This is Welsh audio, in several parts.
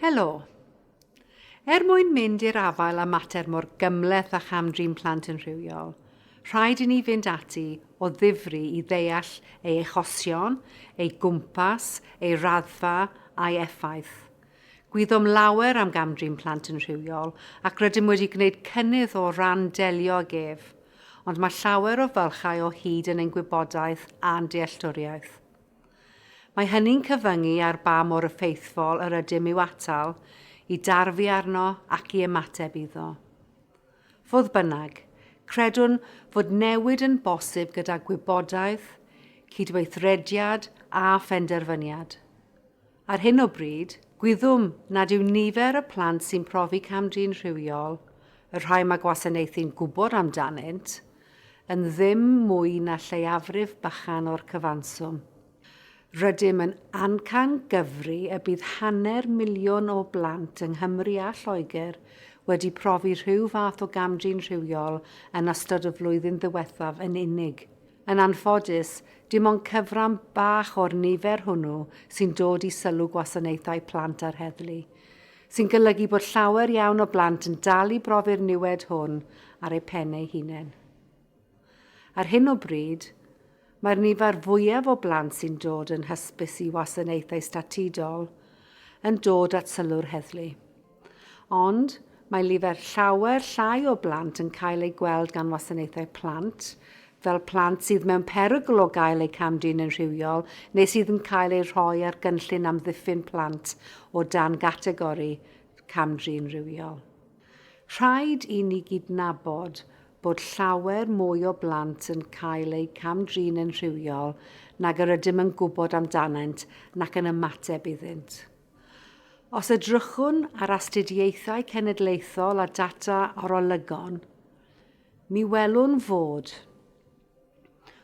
Helo. Mwyn mynd i'r afael a mater mor gymleth a cam-drin plant yn rhywiol, rhaid i ni fynd ati o ddifri i ddeall ei achosion, ei gwmpas, ei raddfa a'i effaith. Gwyddom lawer am gam-drin plant yn rhywiol ac rydym wedi gwneud cynnydd o ran delio ag ef, ond mae llawer o fylchau o hyd yn ein gwybodaeth a'n dealltwriaeth. Mae hynny'n cyfyngu ar ba mor effeithful yr ydym i'w atal, i darfu arno ac i ymateb iddo. Fodd bynnag, credwn fod newid yn bosib gyda gwybodaeth, cydweithrediad a phenderfyniad. Ar hyn o bryd, gwyddwm nad yw nifer y plant sy'n profi cam-drin rhywiol, y rhai mae gwasanaethu'n gwybod amdanynt, yn ddim mwy na lleiafrif bychan o'r cyfanswm. Rydym yn amcangyfri y bydd 500,000 o blant yng Nghymru a Lloegr wedi profi rhyw fath o gam-drin rhywiol yn ystod y flwyddyn ddiwethaf yn unig. Yn anffodus, dim ond cyfran bach o'r nifer hwnnw sy'n dod i sylw gwasanaethau plant ar heddlu, sy'n golygu bod llawer iawn o blant yn dal i brofi'r niwed hwn ar eu pennau hunain. Ar hyn o bryd, mae'r nifer fwyaf o blant sy'n dod yn hysbys i wasanaethau statudol yn dod at sylw'r heddlu. Ond mae nifer llawer llai o blant yn cael ei gweld gan wasanaethau plant, fel plant sydd mewn perygl o gael eu cam-drin yn rhywiol neu sydd yn cael ei rhoi ar gynllun amddiffyn plant o dan gategori cam-drin rhywiol. Rhaid i ni gydnabod bod llawer mwy o blant yn cael eu cam-drin yn rhywiol nag yr ydym yn gwybod amdanynt nac yn ymateb iddynt. Os edrychwn ar astudiaethau cenedlaethol a data arolygon, mi welwn fod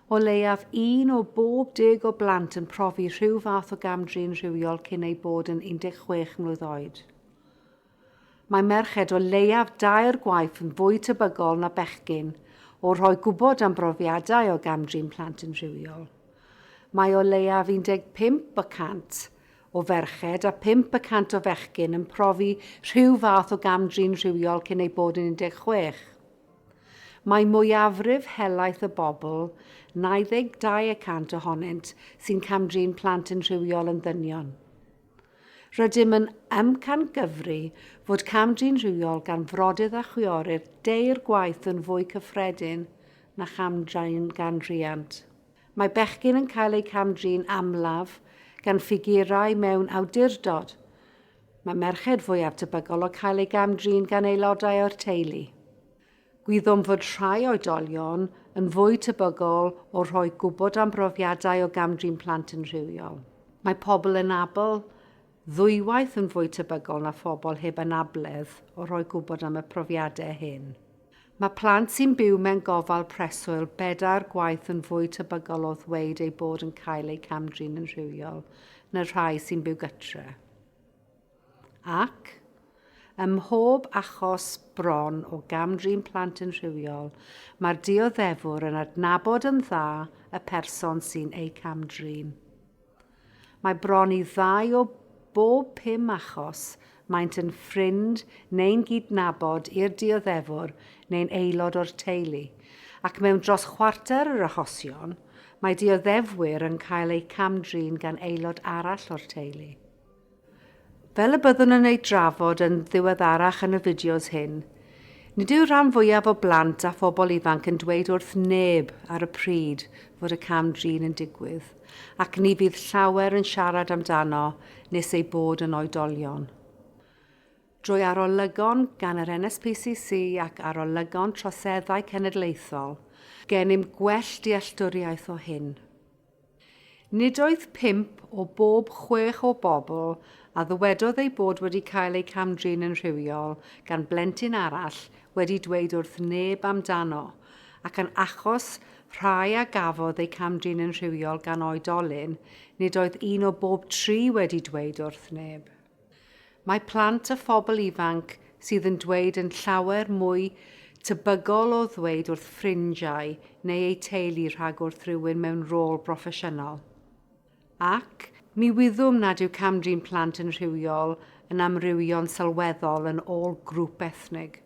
o leiaf 1 o bob 10 o blant yn profi rhyw fath o gam-drin rhywiol cyn ei bod yn 16 mlwydd oed. Mae merched o leiaf 2 gwaith yn fwy tebygol na bechgyn o rhoi gwybod am brofiadau o gam-drin plant yn rhywiol. Mae o leiaf 15% o ferched a 5% o fechgyn yn profi rhyw fath o gam-drin rhywiol cyn ei bod yn 16. Mae mwyafrif helaeth y bobl, 92% ohonynt, sy'n cam-drin plant yn rhywiol yn ddynion. Rydym yn amcangyfri fod cam-drin rhywiol gan frodydd a chwiorydd 10 gwaith yn fwy cyffredin na cam-drin gan riant. Mae bechgyn yn cael eu cam-drin amlaf gan ffigurau mewn awdurdod. Mae merched fwyaf tebygol o cael ei cam-drin gan aelodau o'r teulu. Gwyddom fod rhai oedolion yn fwy tebygol o rhoi gwybod am brofiadau o gam-drin plant yn rhywiol. Mae pobl yn abl ddwywaith yn fwy tebygol na phobl heb anabledd o rhoi gwybod am y profiadau hyn. Mae plant sy'n byw mewn gofal preswyl 4 gwaith yn fwy tebygol o ddweud ei bod yn cael ei cam-drin yn rhywiol na rhai sy'n byw gytre. Ac, ym mhob achos bron o gam-drin plant yn rhywiol, mae'r dioddefwr yn adnabod yn dda y person sy'n ei cam-drin. Mae bron i 2 o bob 5 achos maent yn ffrind neu'n gydnabod i'r dioddefwr neu'n aelod o'r teulu, ac mewn dros chwarter yr achosion, mae dioddefwyr yn cael eu cam-drin gan aelod arall o'r teulu. Fel y byddwn yn ei drafod yn ddiweddarach yn y fideos hyn, nid yw'r rhan fwyaf o blant a phobl ifanc yn dweud wrth neb ar y pryd fod y cam-drin yn digwydd, ac ni fydd llawer yn siarad amdano nes ei bod yn oedolion. Drwy arolygon gan yr NSPCC ac arolygon troseddau cenedlaethol, gennym gwell dealltwriaeth o hyn. Nid oedd 5 o bob 6 o bobl a ddywedodd ei bod wedi cael eu cam-drin yn rhywiol gan blentyn arall wedi dweud wrth neb amdano, ac yn achos rhai a gafodd eu cam-drin yn rhywiol gan oedolyn, nid oedd 1 o bob 3 wedi dweud wrth neb. Mae plant a phobl ifanc sydd yn dweud yn llawer mwy tebygol o ddweud wrth ffrindiau neu eu teulu rhag wrth rhywun mewn rôl proffesiynol. Ac mi wyddwm nad yw cam-drin plant yn rhywiol yn amrywio'n sylweddol yn ôl grŵp ethnig,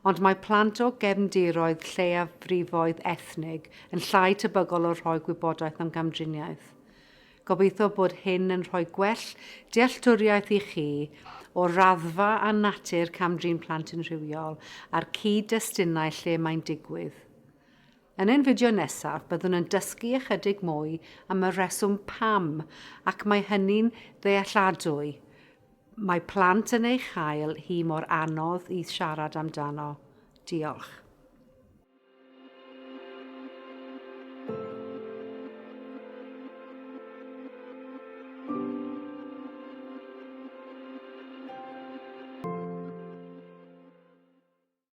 ond mae plant o gefndiroedd lleiafrifoedd ethnig yn llai tebygol o rhoi gwybodaeth am gamdriniaeth. Gobeithio bod hyn yn rhoi gwell dealltwriaeth i chi o raddfa a natur cam-drin plant yn rhywiol a'r cyd-destunau lle mae'n digwydd. Yn ein fideo nesaf, byddwn yn dysgu ychydig mwy am y reswm pam ac mae hynny'n ddealladwy. Mae plant yn ei chael hi mor anodd i siarad amdano. Diolch.